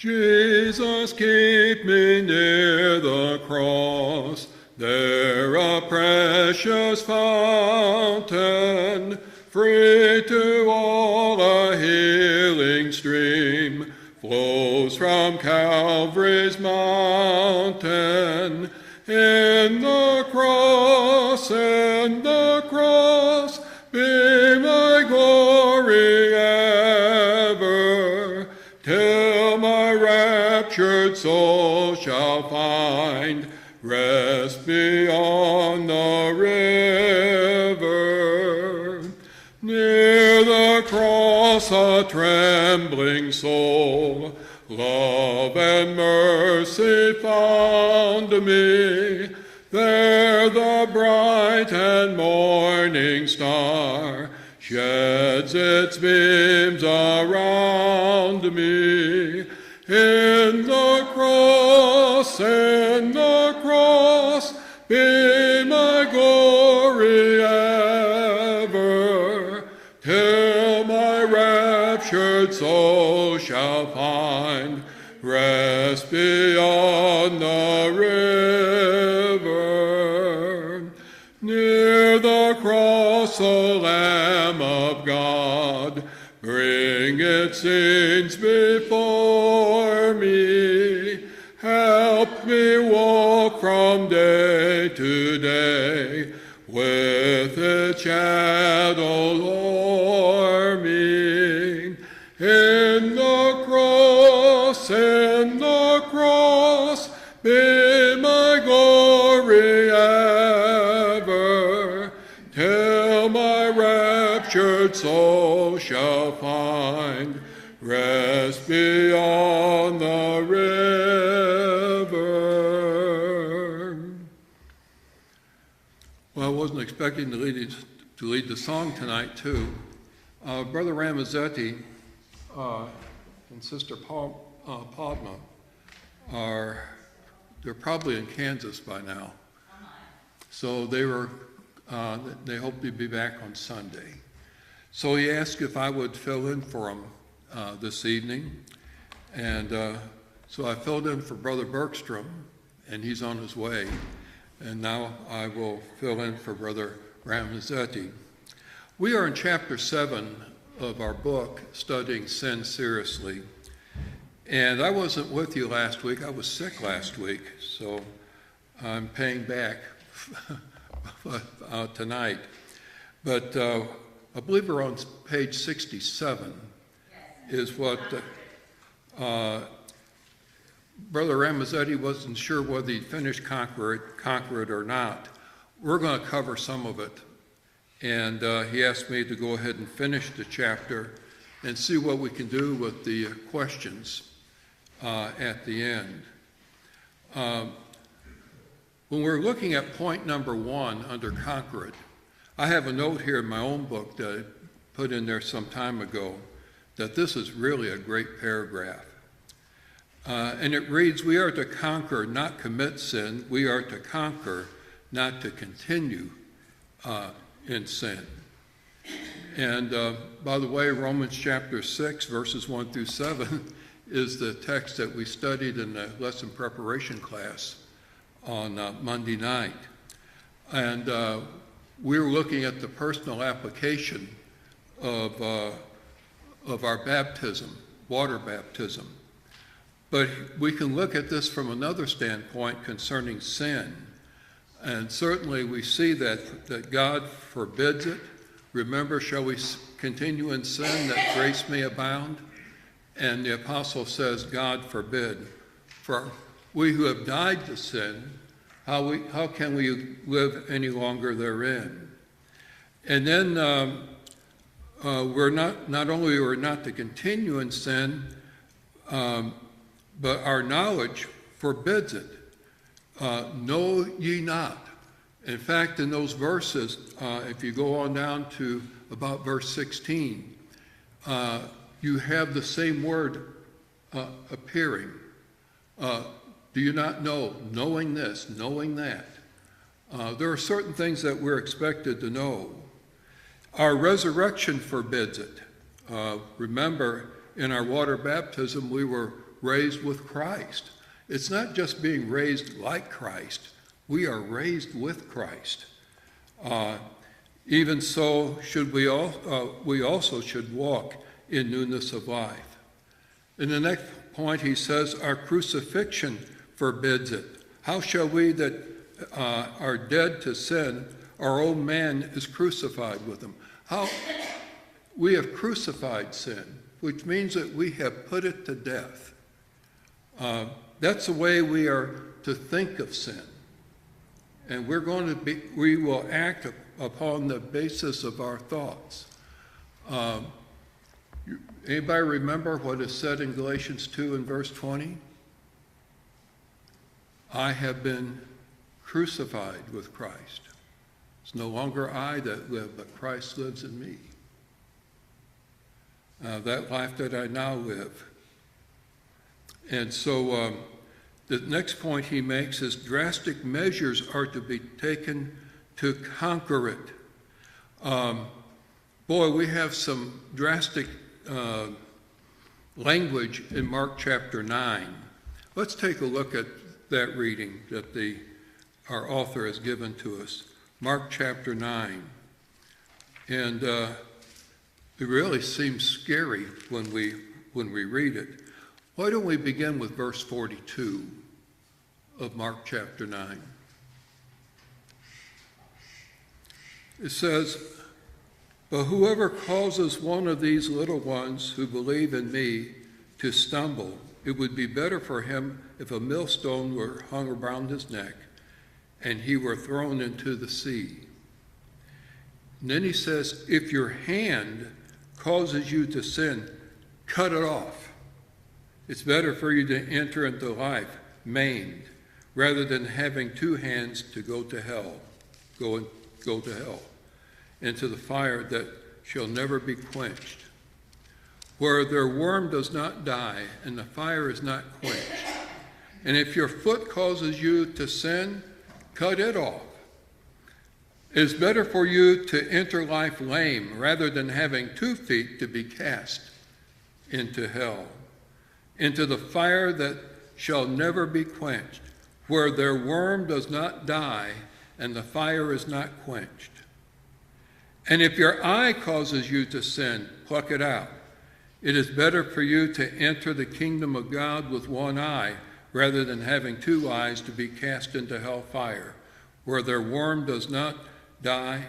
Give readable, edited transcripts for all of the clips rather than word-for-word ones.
Jesus, keep me near the cross, there a precious fountain, free to all a healing stream, flows from Calvary's mountain. In the cross, be my glory ever, till my raptured soul shall find rest beyond the river. Near the cross a trembling soul, love and mercy found me. There the bright and morning star sheds its beams around me. In the cross, be my glory ever, till my raptured soul shall find rest beyond the river. Near the cross, the Lamb of God, bring its sins before me. Help me walk from day to day with its shadow o'er me. In the cross, be my glory ever, till my raptured soul shall find rest beyond the river. Well, I wasn't expecting to lead the song tonight, too. Brother Ramazetti and Sister Padma they're probably in Kansas by now. So they hope to be back on Sunday. So he asked if I would fill in for him this evening. And so I filled in for Brother Bergstrom, and he's on his way. And now I will fill in for Brother Ramazetti. We are in chapter 7 of our book, Studying Sin Seriously. And I wasn't with you last week. I was sick last week, so I'm paying back tonight. But I believe we're on page 67 is what Brother Ramazetti wasn't sure whether he'd finished Conquer It or not. We're going to cover some of it. And he asked me to go ahead and finish the chapter and see what we can do with the questions at the end. When we're looking at point number 1 under Conquer It, I have a note here in my own book that I put in there some time ago that this is really a great paragraph. And it reads, we are to conquer, not commit sin. We are to conquer, not to continue in sin. And by the way, Romans chapter 6, verses 1 through 7 is the text that we studied in the lesson preparation class on Monday night. And we were looking at the personal application of our baptism, water baptism. But we can look at this from another standpoint concerning sin. And certainly we see that God forbids it. Remember, shall we continue in sin that grace may abound? And the apostle says, God forbid. For we who have died to sin, how can we live any longer therein? And then we're not only we're not to continue in sin, but our knowledge forbids it. Know ye not. In fact, in those verses, if you go on down to about verse 16, you have the same word appearing. Do you not know? Knowing this, knowing that. There are certain things that we're expected to know. Our resurrection forbids it. Remember, in our water baptism, we were raised with Christ. It's not just being raised like Christ. We are raised with Christ. Even so, we also should walk in newness of life. In the next point, he says, our crucifixion forbids it. How shall we that are dead to sin, our old man is crucified with him? How we have crucified sin, which means that we have put it to death. That's the way we are to think of sin. And we will act upon the basis of our thoughts. Anybody remember what is said in Galatians 2 and verse 20? I have been crucified with Christ. It's no longer I that live, but Christ lives in me. That life that I now live. And so the next point he makes is drastic measures are to be taken to conquer it. Boy, we have some drastic language in Mark chapter 9. Let's take a look at that reading that our author has given to us. Mark chapter 9. And it really seems scary when we read it. Why don't we begin with verse 42 of Mark chapter 9? It says, but whoever causes one of these little ones who believe in me to stumble, it would be better for him if a millstone were hung around his neck and he were thrown into the sea. And then he says, if your hand causes you to sin, cut it off. It's better for you to enter into life maimed, rather than having two hands to go to hell, go to hell, into the fire that shall never be quenched, where their worm does not die and the fire is not quenched. And if your foot causes you to sin, cut it off. It is better for you to enter life lame rather than having 2 feet to be cast into hell, into the fire that shall never be quenched, where their worm does not die and the fire is not quenched. And if your eye causes you to sin, pluck it out. It is better for you to enter the kingdom of God with one eye rather than having 2 eyes to be cast into hell fire, where their worm does not die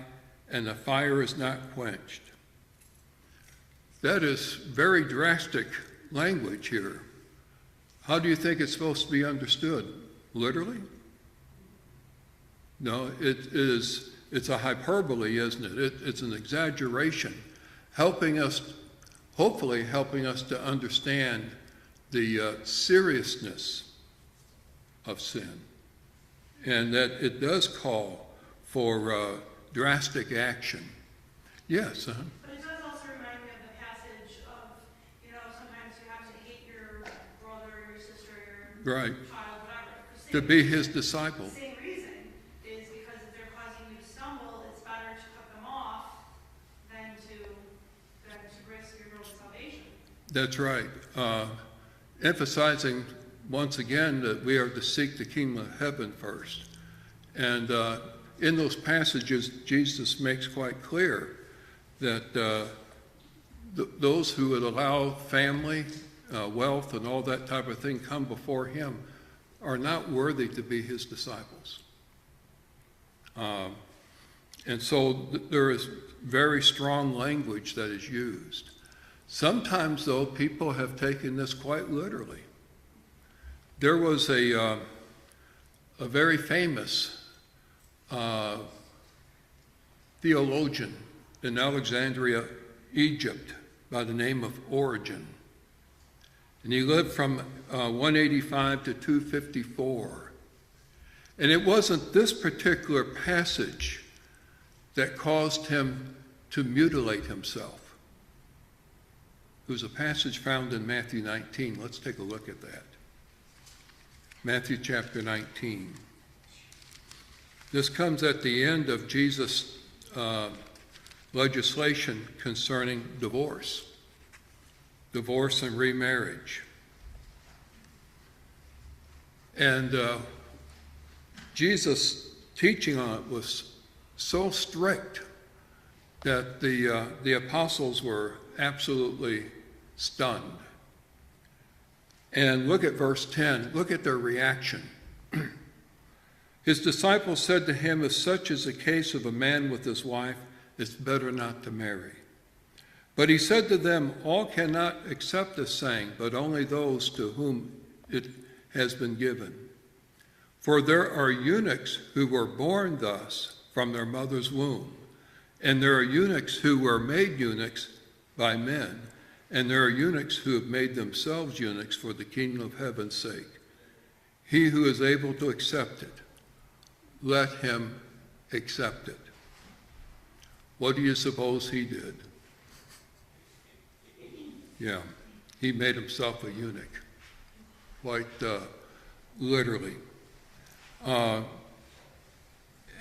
and the fire is not quenched. That is very drastic language here. How do you think it's supposed to be understood? Literally? No, it's a hyperbole, isn't it? It's an exaggeration, hopefully helping us to understand the seriousness of sin, and that it does call for drastic action. Yes, But it does also remind me of the passage of, sometimes you have to hate your brother, your sister, your right. child, whatever. To be his disciple. The same reason is because if they're causing you to stumble, it's better to cut them off than to risk your real salvation. That's right. Emphasizing once again that we are to seek the kingdom of heaven first. And in those passages, Jesus makes quite clear that those who would allow family, wealth, and all that type of thing come before him are not worthy to be his disciples. And so there is very strong language that is used. Sometimes, though, people have taken this quite literally. There was a very famous theologian in Alexandria, Egypt, by the name of Origen. And he lived from 185 to 254. And it wasn't this particular passage that caused him to mutilate himself. It was a passage found in Matthew 19. Let's take a look at that. Matthew chapter 19. This comes at the end of Jesus' legislation concerning divorce and remarriage. And Jesus' teaching on it was so strict that the apostles were absolutely stunned. And look at verse 10. Look at their reaction. His disciples said to him, if such is the case of a man with his wife, it's better not to marry. But he said to them, all cannot accept this saying, but only those to whom it has been given. For there are eunuchs who were born thus from their mother's womb, and there are eunuchs who were made eunuchs by men, and there are eunuchs who have made themselves eunuchs for the kingdom of heaven's sake. He who is able to accept it, let him accept it. What do you suppose he did? Yeah, he made himself a eunuch, quite literally. And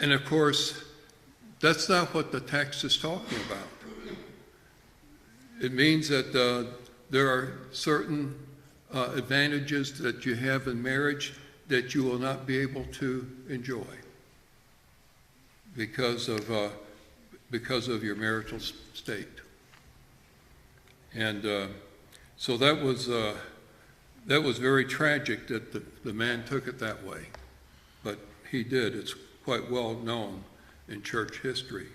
of course, that's not what the text is talking about. It means that there are certain advantages that you have in marriage that you will not be able to enjoy because of your marital state. And so that was very tragic that the man took it that way, but he did. It's quite well known in church history.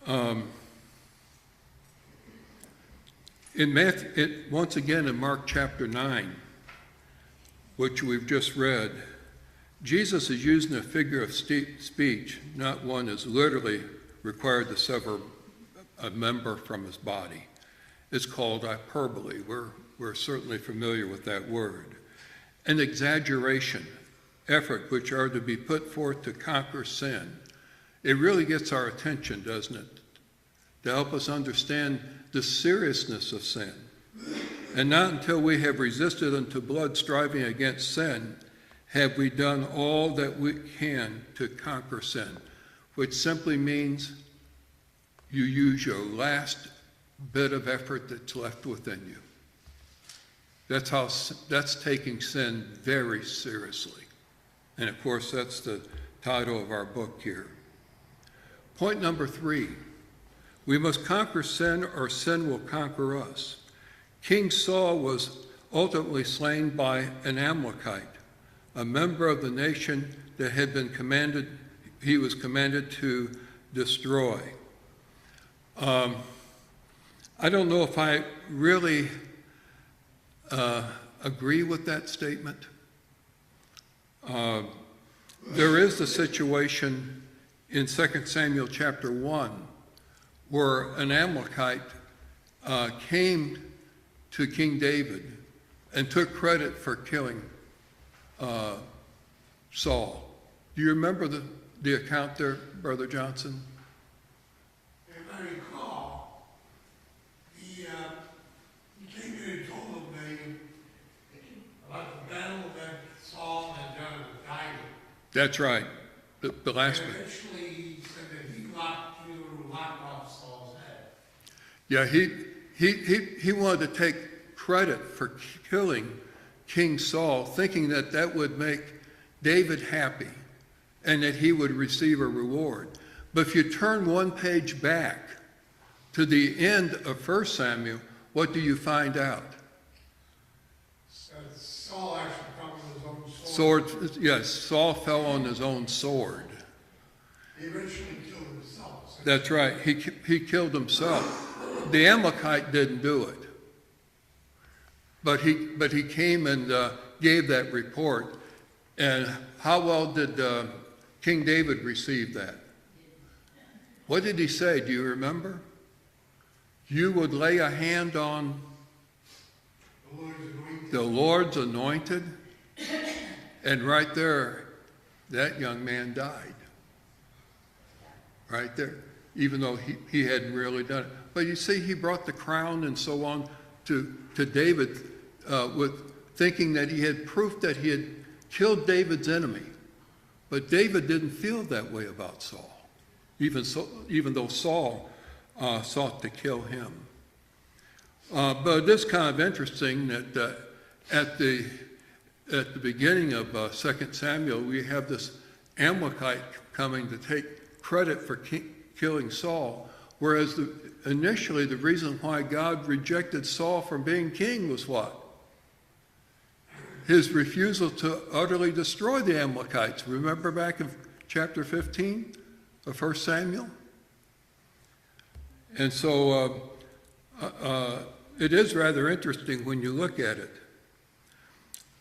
Once again in Mark chapter 9, which we've just read, Jesus is using a figure of speech, not one is literally required to sever a member from his body. It's called hyperbole. We're certainly familiar with that word. An exaggeration, effort which are to be put forth to conquer sin. It really gets our attention, doesn't it? To help us understand the seriousness of sin. And not until we have resisted unto blood, striving against sin, have we done all that we can to conquer sin, which simply means you use your last bit of effort that's left within you. That's taking sin very seriously. And of course, that's the title of our book here. Point number 3, we must conquer sin or sin will conquer us. King Saul was ultimately slain by an Amalekite, a member of the nation that he was commanded to destroy. I don't know if I really agree with that statement. There is the situation in 2 Samuel chapter 1 where an Amalekite came to King David and took credit for killing Saul. Do you remember the account there, Brother Johnson? If I recall, he came in and told him about the battle that Saul had done with David. That's right. The last one. Eventually, he said that he locked off Saul's head. Yeah, he wanted to take credit for killing King Saul, thinking that would make David happy and that he would receive a reward. But if you turn one page back to the end of 1 Samuel, what do you find out? Saul actually fell on his own sword. Yes, Saul fell on his own sword. He eventually killed himself. That's right. He killed himself. The Amalekite didn't do it. But he came and gave that report. And how well did King David receive that? What did he say? Do you remember? You would lay a hand on the Lord's anointed. And right there, that young man died. Right there. Even though he hadn't really done it. But you see, he brought the crown and so on to David with thinking that he had proof that he had killed David's enemy. But David didn't feel that way about Saul, even though Saul sought to kill him. But it is kind of interesting that at the at the beginning of 2 Samuel, we have this Amalekite coming to take credit for killing Saul, whereas initially the reason why God rejected Saul from being king was what? His refusal to utterly destroy the Amalekites. Remember back in chapter 15 of 1 Samuel? And so it is rather interesting when you look at it.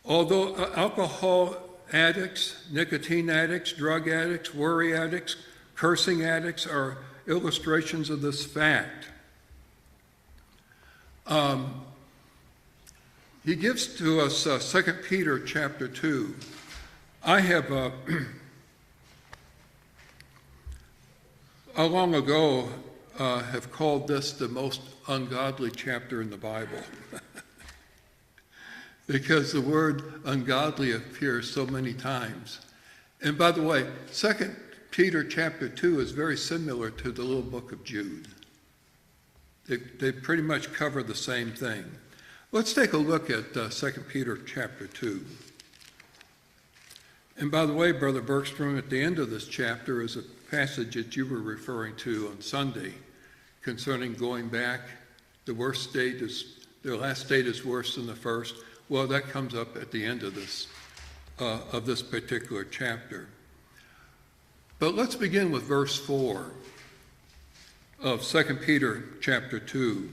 Although alcohol addicts, nicotine addicts, drug addicts, worry addicts, cursing addicts are illustrations of this fact. He gives to us 2 Peter chapter 2. I have, long ago, have called this the most ungodly chapter in the Bible. Because the word ungodly appears so many times. And by the way, 2 Peter chapter 2 is very similar to the little book of Jude. They pretty much cover the same thing. Let's take a look at 2 Peter chapter 2. And by the way, Brother Bergstrom, at the end of this chapter is a passage that you were referring to on Sunday concerning going back. The last state is worse than the first. Well, that comes up at the end of this particular chapter. But let's begin with verse 4 of 2 Peter chapter 2.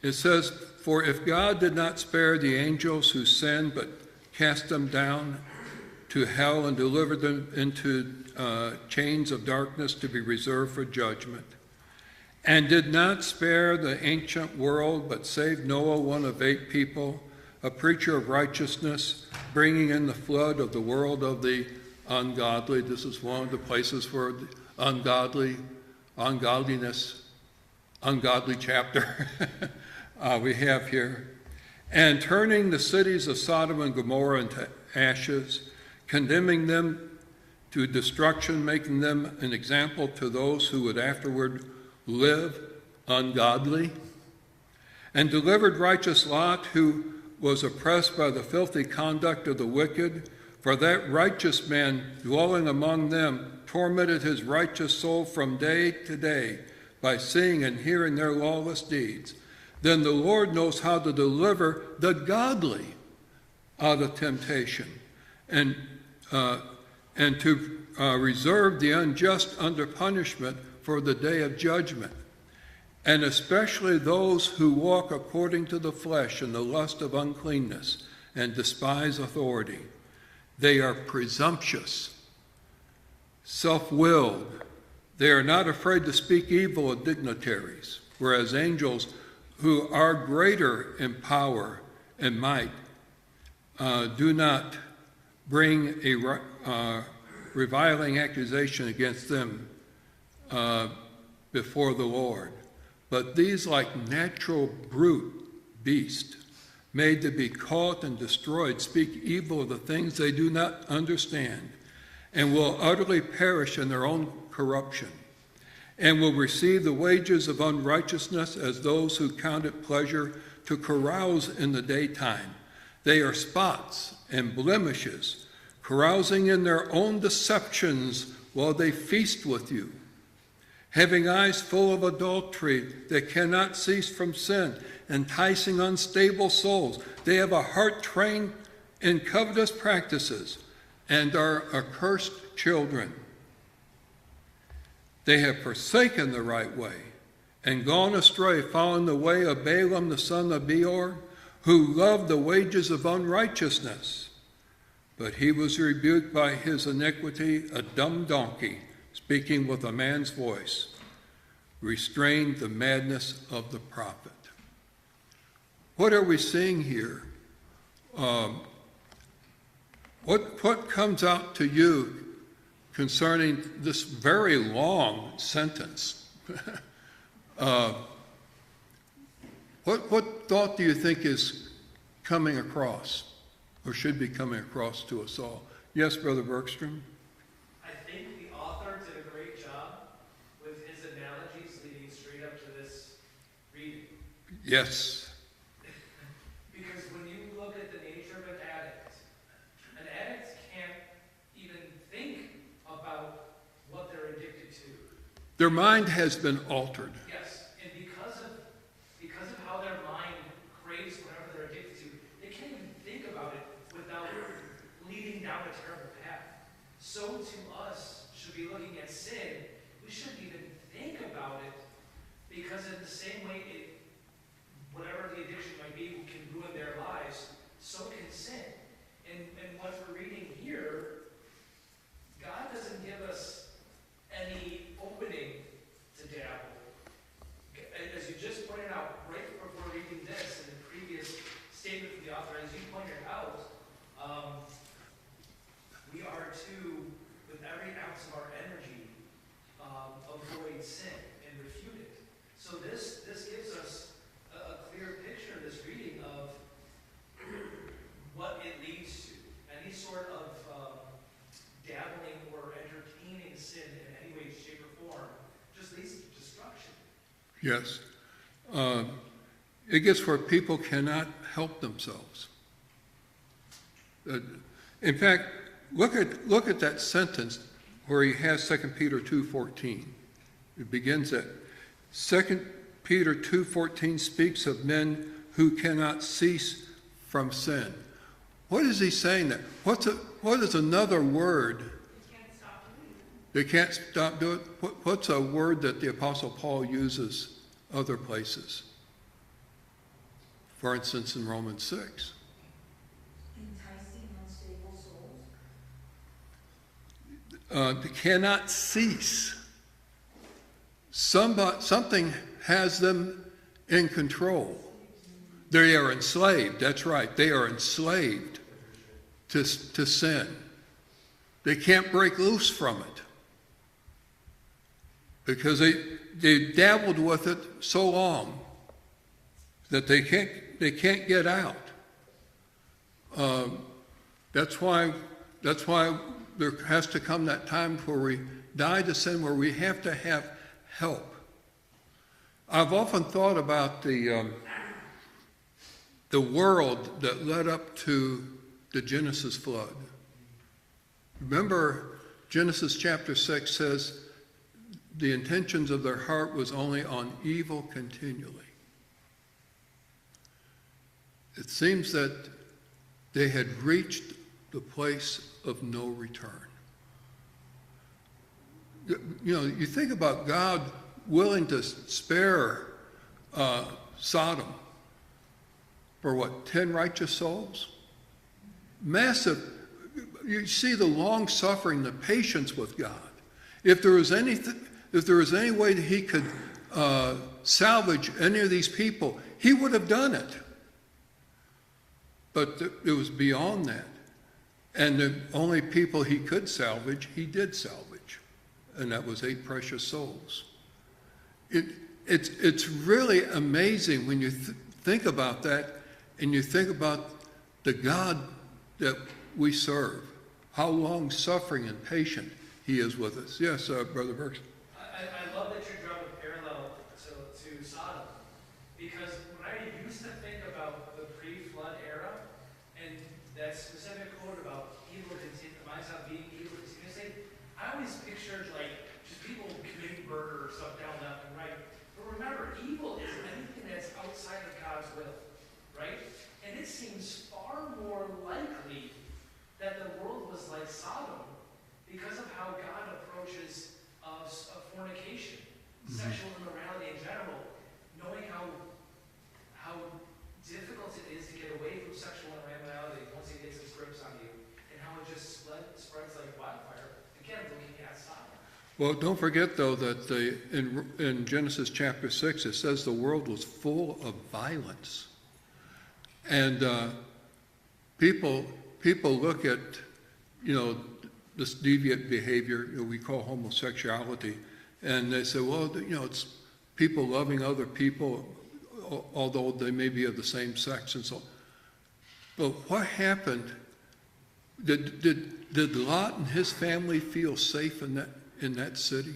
It says, "For if God did not spare the angels who sinned, but cast them down to hell and delivered them into chains of darkness to be reserved for judgment, and did not spare the ancient world, but saved Noah, one of 8 people, a preacher of righteousness, bringing in the flood of the world of the ungodly." This is one of the places where the ungodly chapter we have here. "And turning the cities of Sodom and Gomorrah into ashes, condemning them to destruction, making them an example to those who would afterward live ungodly, and delivered righteous Lot, who was oppressed by the filthy conduct of the wicked. For that righteous man dwelling among them tormented his righteous soul from day to day by seeing and hearing their lawless deeds. Then the Lord knows how to deliver the godly out of temptation, and to reserve the unjust under punishment for the day of judgment, and especially those who walk according to the flesh in the lust of uncleanness and despise authority. They are presumptuous, self-willed. They are not afraid to speak evil of dignitaries, whereas angels who are greater in power and might do not bring a reviling accusation against them before the Lord. But these, like natural brute beasts, made to be caught and destroyed, speak evil of the things they do not understand, and will utterly perish in their own corruption, and will receive the wages of unrighteousness as those who count it pleasure to carouse in the daytime. They are spots and blemishes, carousing in their own deceptions while they feast with you, having eyes full of adultery that cannot cease from sin, enticing unstable souls. They have a heart trained in covetous practices and are accursed children. They have forsaken the right way and gone astray, following the way of Balaam the son of Beor, who loved the wages of unrighteousness. But he was rebuked by his iniquity, a dumb donkey, speaking with a man's voice, restrained the madness of the prophet. What are we seeing here? What comes out to you concerning this very long sentence? What thought do you think is coming across, or should be coming across to us all? Yes, Brother Bergstrom? I think the author did a great job with his analogies leading straight up to this reading. Yes. Because when you look at the nature Their mind has been altered. Yes, and because of how their mind craves whatever they're addicted to, they can't even think about it without leading down a terrible path. So to us, should be looking at sin, we shouldn't even think about it, because in the same way whatever the addiction might be can ruin their lives, so can sin. And what we're reading here, God doesn't give us any opening to dabble. As you just pointed out, right before reading this, in the previous statement from the author, as you pointed out, we are to, with every ounce of our energy, avoid sin and refute it. So this gives us a clear picture, this reading, of what it leads to. Any sort of dabbling or entertaining sin in any way, shape, or form just leads to destruction. Yes. It gets where people cannot help themselves. In fact, look at that sentence where he has 2 Peter 2:14. It begins at 2 Peter 2:14 speaks of men who cannot cease from sin. What is he saying there? What is another word? You can't stop doing it. They can't stop doing it. What's a word that the Apostle Paul uses other places? For instance, in Romans 6. Enticing unstable souls. They cannot cease. Something has them in control. They are enslaved. That's right. They are enslaved to sin. They can't break loose from it because they dabbled with it so long that they can't get out. That's why there has to come that time where we die to sin, where we have to have help. I've often thought about the world that led up to the Genesis flood. Remember, Genesis chapter 6 says the intentions of their heart was only on evil continually. It seems that they had reached the place of no return. You know, you think about God willing to spare Sodom for what, 10 righteous souls? Massive. You see the long suffering, the patience with God. If there was any way that he could salvage any of these people, he would have done it. But it was beyond that. And the only people he could salvage, he did salvage. And that was 8 precious souls. It's really amazing when you think about that, and you think about the God that we serve, how long-suffering and patient he is with us. Yes, Brother Burks. I love that you draw a parallel to Sodom, because when I used to think about the pre-flood era, and that specific quote about evil being evil continuously, I always pictured like just people committing murder or stuff down left and right. But remember, evil is anything that's outside of God's will, right? And it seems far more likely that the world was like Sodom because of how God approaches fornication, sexual immorality in general, knowing how difficult it is to get away from sexual immorality once it gets its grips on you, and how it just spreads like wildfire. Again, looking at Sodom. Well, don't forget, though, that in Genesis chapter 6, it says the world was full of violence. And people look at, this deviant behavior we call homosexuality, and they say, well, it's people loving other people, although they may be of the same sex and so on. But what happened? Did Lot and his family feel safe in that city?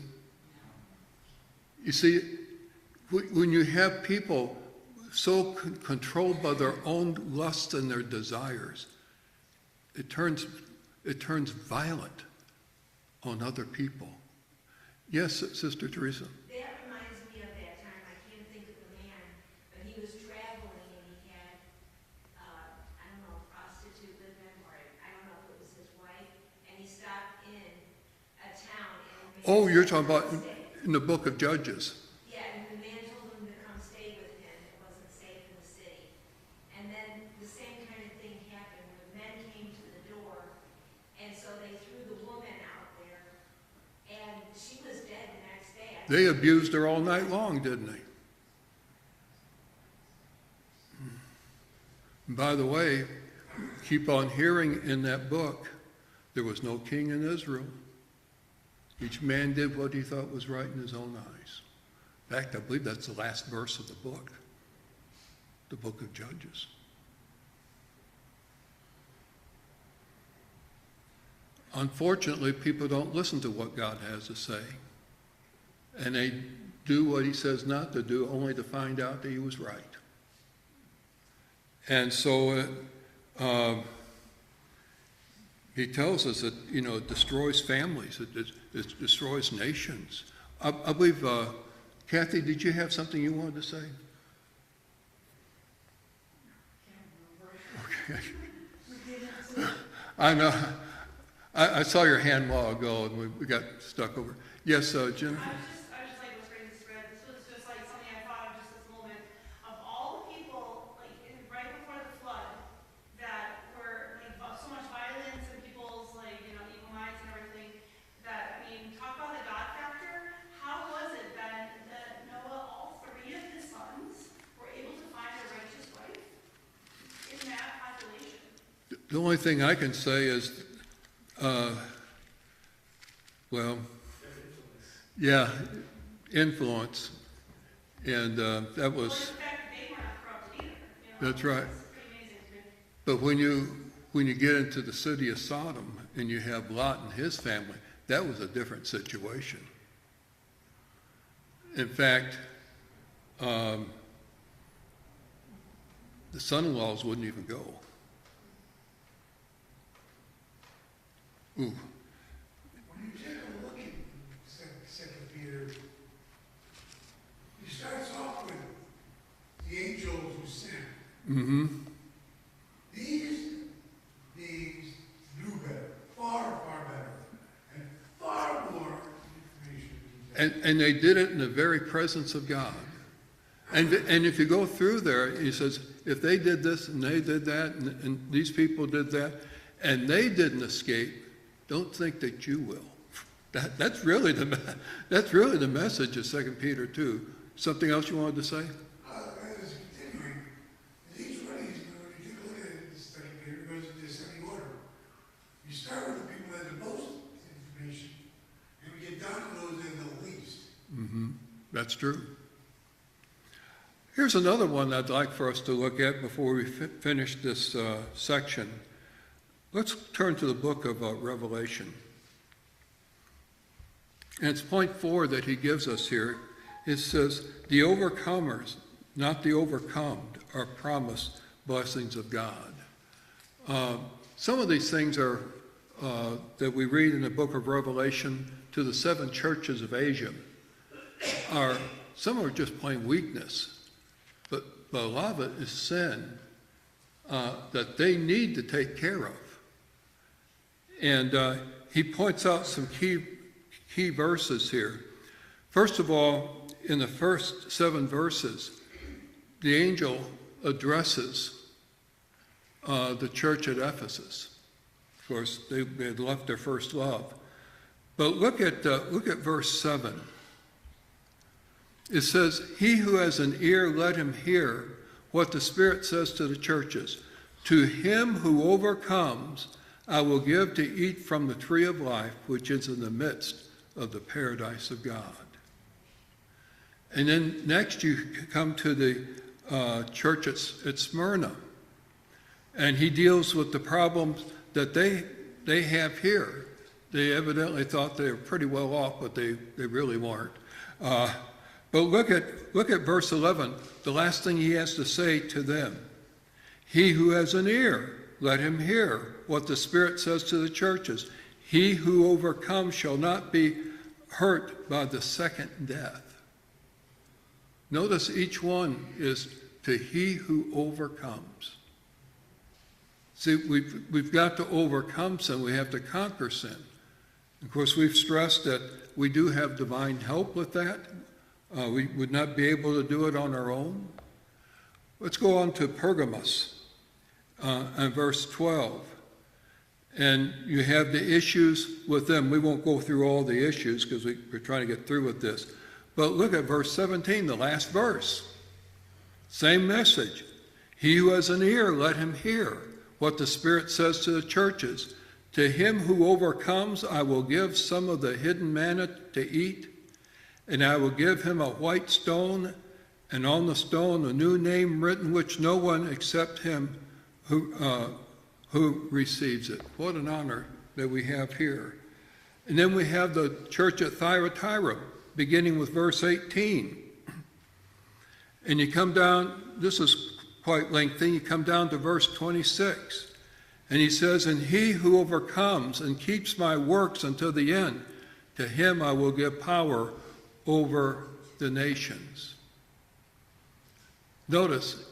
You see, when you have people so controlled by their own lusts and their desires, it turns violent on other people. Yes, Sister Teresa. That reminds me of that time, I can't think of the man, but he was traveling and he had, I don't know, a prostitute with him, or I don't know if it was his wife, and he stopped in a town and. the man Oh, you're said, talking about "Come stay." in the book of Judges. Yeah, and the man told him to come stay with him, it wasn't safe in the city. And then the same kind of thing happened, when men came to the door, and so they threw the woman out there, and she was dead the next day. They abused her all night long, didn't they? And by the way, keep on hearing in that book, there was no king in Israel. Each man did what he thought was right in his own eyes. In fact, I believe that's the last verse of the book of Judges. Unfortunately, people don't listen to what God has to say. And they do what he says not to do, only to find out that he was right. And so he tells us that, it destroys families, it destroys nations. I believe, Kathy, did you have something you wanted to say? Okay. I know. I saw your hand a while ago, and we got stuck over. Yes, Jennifer? I was just like, was ready to spread. This was just like something I thought of just this moment. Of all the people, like, right before the flood, that were, like, so much violence and people's, like, evil minds and everything, that, I mean, talk about the God factor. How was it then that Noah, all three of his sons, were able to find a righteous wife in that population? The only thing I can say is, influence. And that Well, was, in fact, they were not corrupted either. That's right. It's pretty amazing to me. but when you get into the city of Sodom and you have Lot and his family, that was a different situation. In fact, the son-in-laws wouldn't even go. Ooh. When you take a look at Second Peter, he starts off with the angels who sinned. Mm-hmm. These beings knew better, far, far better, and far more information. And they did it in the very presence of God. And if you go through there, he says, if they did this and they did that and these people did that, and they didn't escape, don't think that you will. That's really the message of 2 Peter 2. Something else you wanted to say? As continuing, each one of these, when you take a look at it, this Second Peter goes in descending order. You start with the people that have the most information, and we get down to those that know least. Mm-hmm. That's true. Here's another one I'd like for us to look at before we finish this section. Let's turn to the book of Revelation. And it's point 4 that he gives us here. It says, the overcomers, not the overcome, are promised blessings of God. Some of these things are that we read in the book of Revelation to the 7 churches of Asia. Some are just plain weakness, but a lot of it is sin that they need to take care of. And he points out some key verses here. First of all, in the first 7 verses, the angel addresses the church at Ephesus. Of course, they had left their first love. But look at verse 7. It says, he who has an ear, let him hear what the Spirit says to the churches. To him who overcomes, I will give to eat from the tree of life, which is in the midst of the paradise of God. And then next you come to the church at Smyrna. And he deals with the problems that they have here. They evidently thought they were pretty well off, but they really weren't. But look at verse 11, the last thing he has to say to them. He who has an ear, let him hear what the Spirit says to the churches. He who overcomes shall not be hurt by the second death. Notice each one is to he who overcomes. See, we've got to overcome sin. We have to conquer sin. Of course, we've stressed that we do have divine help with that. We would not be able to do it on our own. Let's go on to Pergamos in verse 12. And you have the issues with them. We won't go through all the issues because we're trying to get through with this. But look at verse 17, the last verse. Same message. He who has an ear, let him hear what the Spirit says to the churches. To him who overcomes, I will give some of the hidden manna to eat, and I will give him a white stone, and on the stone a new name written, which no one except him who receives it. What an honor that we have here. And then we have the church at Thyatira, beginning with verse 18. And you come down, this is quite lengthy, you come down to verse 26. And he says, and he who overcomes and keeps my works until the end, to him I will give power over the nations. Notice,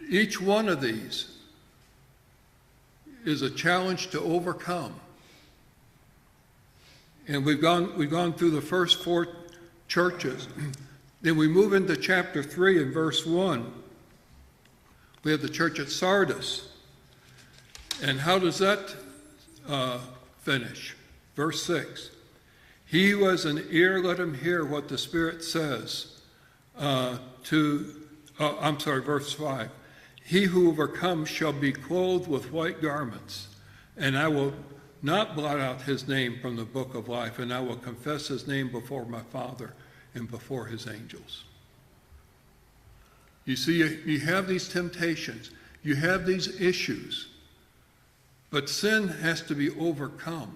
each one of these is a challenge to overcome. And we've gone through the first 4 churches. Then we move into chapter 3 and verse 1. We have the church at Sardis. And how does that finish? Verse 6. He who has an ear, let him hear what the Spirit says verse 5. He who overcomes shall be clothed with white garments, and I will not blot out his name from the book of life, and I will confess his name before my Father and before his angels. You see, you have these temptations, you have these issues, but sin has to be overcome.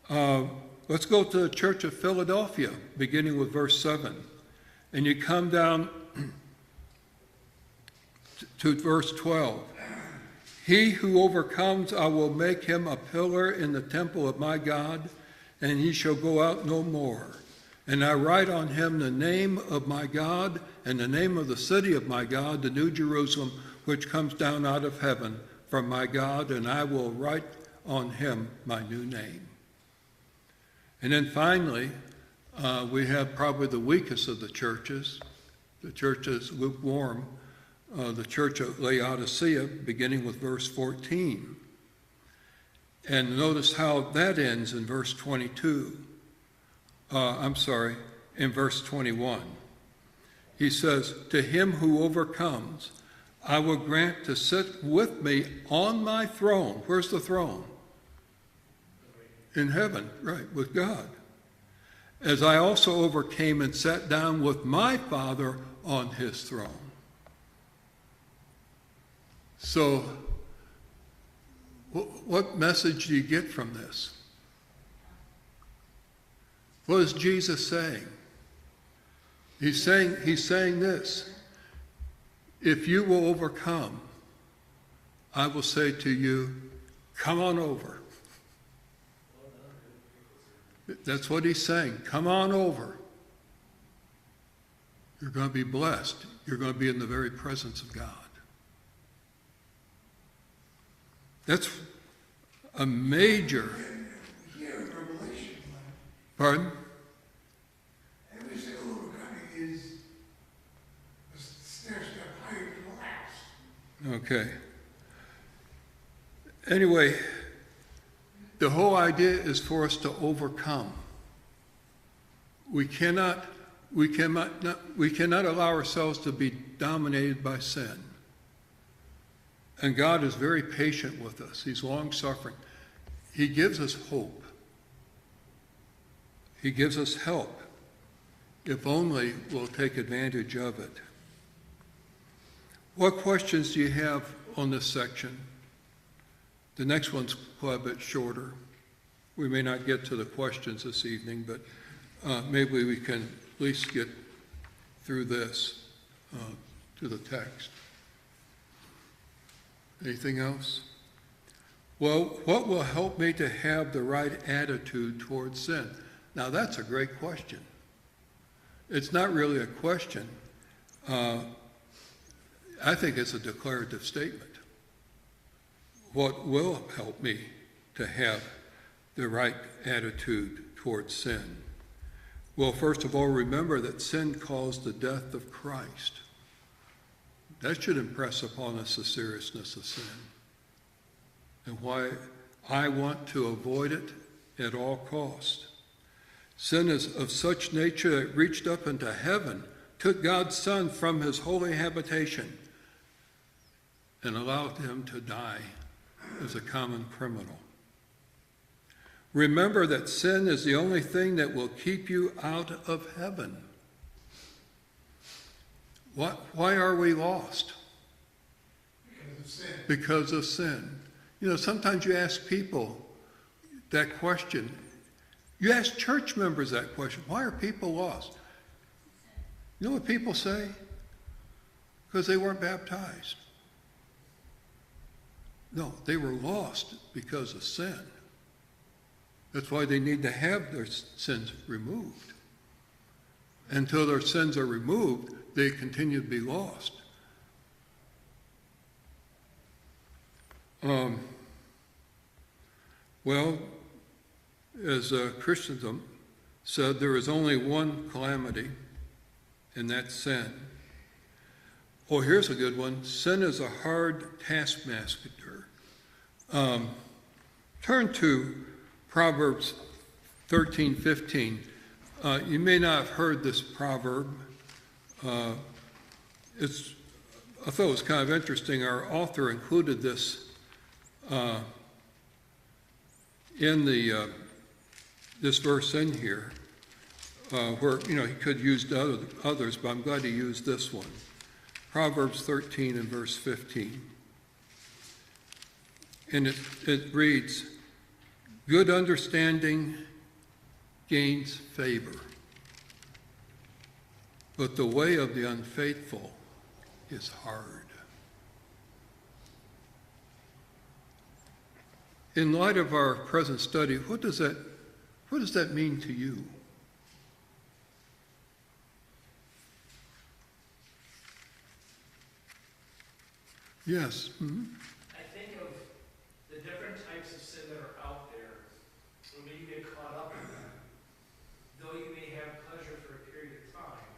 Let's go to the church of Philadelphia, beginning with verse 7. And you come down to verse 12. He who overcomes, I will make him a pillar in the temple of my God, and he shall go out no more. And I write on him the name of my God and the name of the city of my God, the New Jerusalem, which comes down out of heaven from my God, and I will write on him my new name. And then finally, we have probably the weakest of the churches. The church is lukewarm. The church of Laodicea, beginning with verse 14. And notice how that ends in verse 22. In verse 21. He says, to him who overcomes, I will grant to sit with me on my throne. Where's the throne? In heaven, right, with God. As I also overcame and sat down with my Father on his throne. So, what message do you get from this? What is Jesus saying? He's saying this. If you will overcome, I will say to you, come on over. That's what he's saying. Come on over. You're going to be blessed. You're going to be in the very presence of God. That's a major. Here in Revelation, Pardon? every single overcoming is a stair step higher than the last. Okay. Anyway, the whole idea is for us to overcome. We cannot allow ourselves to be dominated by sin. And God is very patient with us. He's long-suffering. He gives us hope. He gives us help, if only we'll take advantage of it. What questions do you have on this section? The next one's quite a bit shorter. We may not get to the questions this evening, but maybe we can at least get through this to the text. Anything else? Well, what will help me to have the right attitude towards sin? Now, that's a great question. It's not really a question. I think it's a declarative statement. What will help me to have the right attitude towards sin? Well, first of all, remember that sin caused the death of Christ. That should impress upon us the seriousness of sin and why I want to avoid it at all costs. Sin is of such nature that it reached up into heaven, took God's Son from his holy habitation, and allowed him to die as a common criminal. Remember that sin is the only thing that will keep you out of heaven. Why are we lost? Because of sin. Because of sin. You know, sometimes you ask people that question. You ask church members that question. Why are people lost? You know what people say? Because they weren't baptized. No, they were lost because of sin. That's why they need to have their sins removed. Until their sins are removed, they continue to be lost. Well, as Christendom said, there is only one calamity, and that's sin. Oh, here's a good one. Sin is a hard taskmaster. Turn to Proverbs 13:15. You may not have heard this proverb. I thought it was kind of interesting. Our author included this in this verse in here, where he could use others, but I'm glad he used this one. Proverbs 13 and verse 15. And it reads, "Good understanding gains favor, but the way of the unfaithful is hard." In light of our present study, what does that mean to you? Yes. Mm-hmm. I think of the different types of sin that are out there, and when you get caught up in them, though you may have pleasure for a period of time,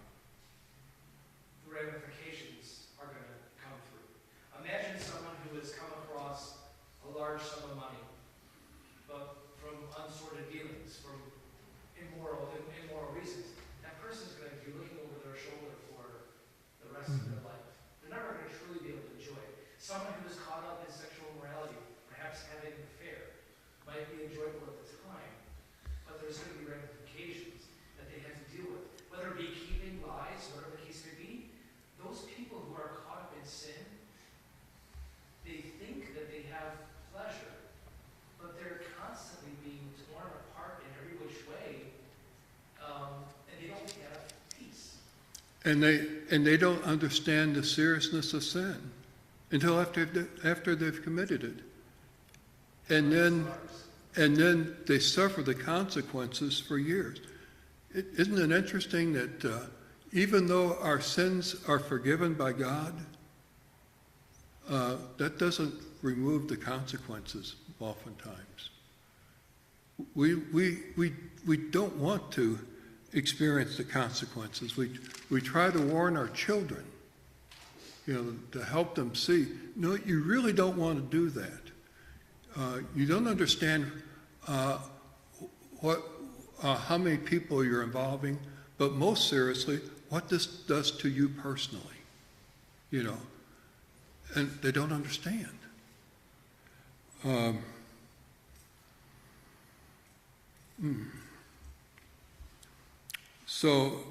the ramifications are going to come through. Imagine someone who has come across a large sum of money, but from unsorted dealings, from immoral reasons. That person's going to be looking over their shoulder for the rest of their life. They're never going to truly be able to enjoy it. Someone who is caught up in sexual immorality, perhaps having an affair, might be enjoyable at the time, but there's going to be ramifications that they have to deal with. Whether it be keeping lies, whatever the case may be, those people who are caught up in sin, they think that they have pleasure, but they're constantly being torn apart in every which way, and they don't have peace. And they don't understand the seriousness of sin until after they've committed it. And then they suffer the consequences for years. Isn't it interesting that even though our sins are forgiven by God, that doesn't remove the consequences oftentimes. We don't want to experience the consequences. We try to warn our children, to help them see, no, you really don't want to do that. You don't understand how many people you're involving, but most seriously, what this does to you personally, and they don't understand. So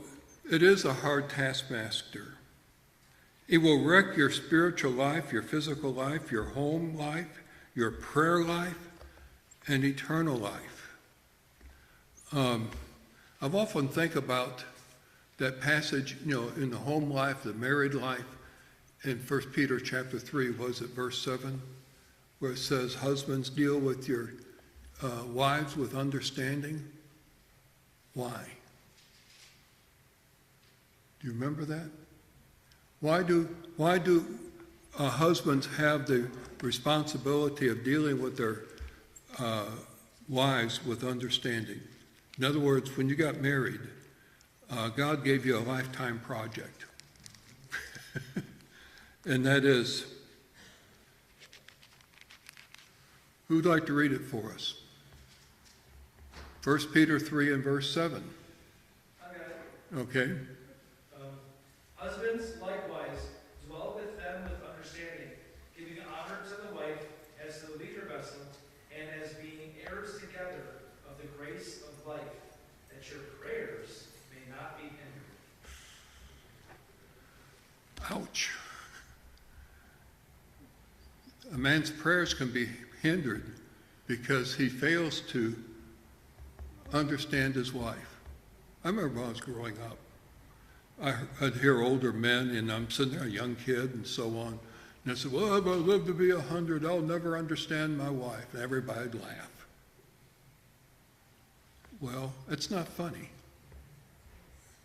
it is a hard taskmaster. It will wreck your spiritual life, your physical life, your home life, your prayer life, and eternal life. I've often think about that passage, in the home life, the married life, in 1 Peter chapter 3, was it verse 7, where it says, husbands, deal with your wives with understanding. Why? Do you remember that? Why do husbands have the responsibility of dealing with their wives with understanding? In other words, when you got married, God gave you a lifetime project. And that is, who'd like to read it for us? 1 Peter 3 and verse 7. I got it. Okay. Husbands, likewise, dwell with them with understanding, giving honor to the wife as to the weaker vessel, and as being heirs together of the grace of life, that your prayers may not be hindered. Ouch. A man's prayers can be hindered because he fails to understand his wife. I remember when I was growing up, I'd hear older men, and I'm sitting there, a young kid, and so on. And I said, well, if I live to be 100, I'll never understand my wife. And everybody'd laugh. Well, it's not funny.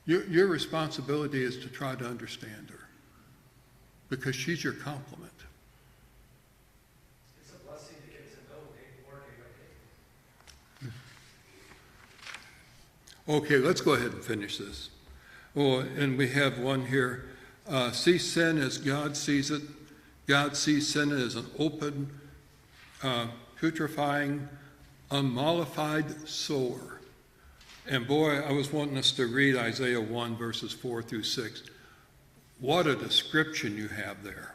Your responsibility is to try to understand her, because she's your complement. It's a blessing to get to know day more day by day. Okay, let's go ahead and finish this. Oh, and we have one here. See sin as God sees it. God sees sin as an open, putrefying, unmollified sore. And boy, I was wanting us to read Isaiah 1, verses 4 through 6. What a description you have there.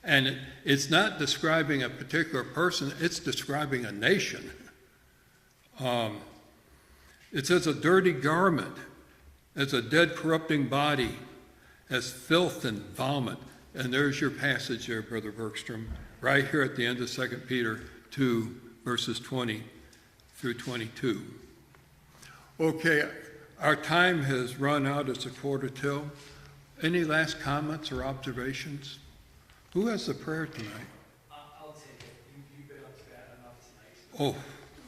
And it's not describing a particular person, it's describing a nation. It says a dirty garment, as a dead corrupting body, as filth and vomit. And there's your passage there, Brother Bergstrom, right here at the end of 2 Peter 2, verses 20 through 22. Okay, our time has run out. It's 1:45. Any last comments or observations? Who has the prayer tonight? I'll take it. You've been up to bat enough tonight.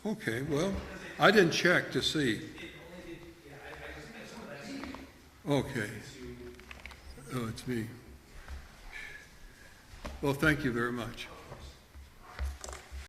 Oh, okay, well, I didn't check to see. It only did, yeah, I was thinking of some of that. Okay. Oh, it's me. Well, thank you very much.